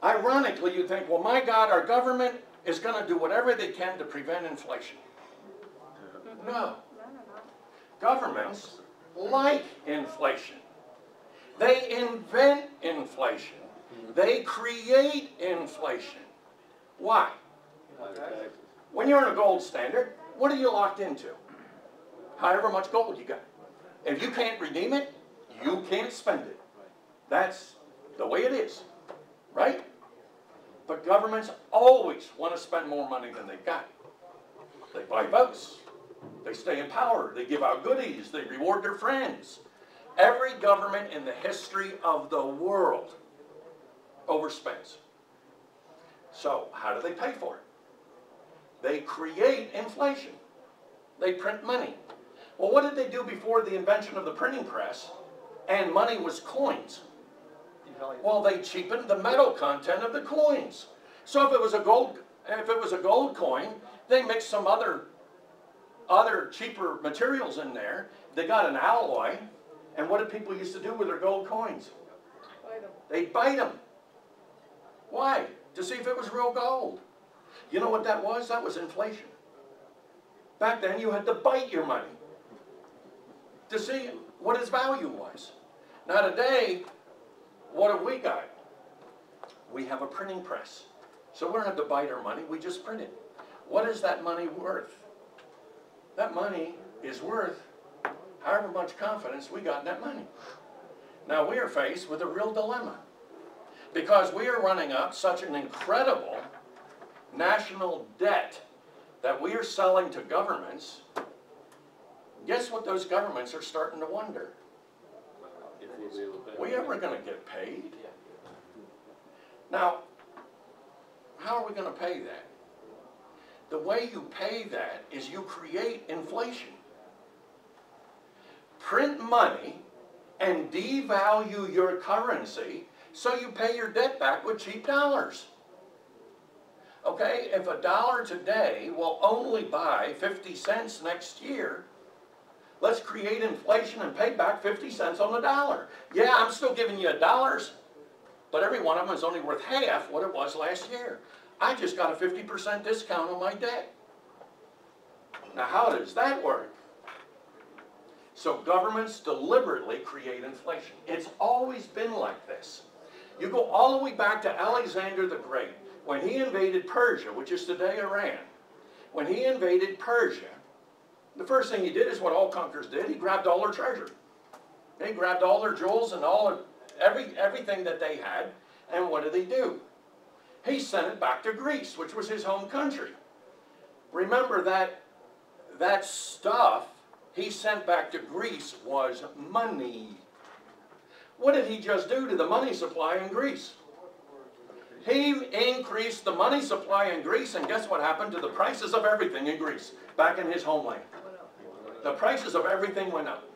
Ironically, you think, well, my God, our government is going to do whatever they can to prevent inflation. No. Governments like inflation. They invent inflation. They create inflation. Why? When you're in a gold standard, what are you locked into? However much gold you got. If you can't redeem it, you can't spend it. That's the way it is. Right? But governments always want to spend more money than they've got. They buy votes. They stay in power. They give out goodies. They reward their friends. Every government in the history of the world overspends. So how do they pay for it? They create inflation. They print money. Well, what did they do before the invention of the printing press and money was coins? Well, they cheapened the metal content of the coins. So if it was a gold coin, they mixed some other cheaper materials in there. They got an alloy. And what did people used to do with their gold coins? They'd bite them. Why? To see if it was real gold. You know what that was? That was inflation. Back then you had to bite your money to see what its value was. Now today, what have we got? We have a printing press. So we don't have to bite our money, we just print it. What is that money worth? That money is worth however much confidence we got in that money. Now we are faced with a real dilemma because we are running up such an incredible national debt that we are selling to governments. Guess what those governments are starting to wonder? Are we ever going to get paid? Now, how are we going to pay that? The way you pay that is you create inflation. Print money and devalue your currency so you pay your debt back with cheap dollars. Okay, if $1 today will only buy 50 cents next year, let's create inflation and pay back 50 cents on the dollar. Yeah, I'm still giving you $1, but every one of them is only worth half what it was last year. I just got a 50% discount on my debt. Now, how does that work? So governments deliberately create inflation. It's always been like this. You go all the way back to Alexander the Great. When he invaded Persia, which is today Iran, when he invaded Persia, the first thing he did is what all conquerors did. He grabbed all their treasure. He grabbed all their jewels and everything that they had. And what did he do? He sent it back to Greece, which was his home country. Remember that stuff he sent back to Greece was money. What did he just do to the money supply in Greece? He increased the money supply in Greece, and guess what happened to the prices of everything in Greece, back in his homeland? The prices of everything went up.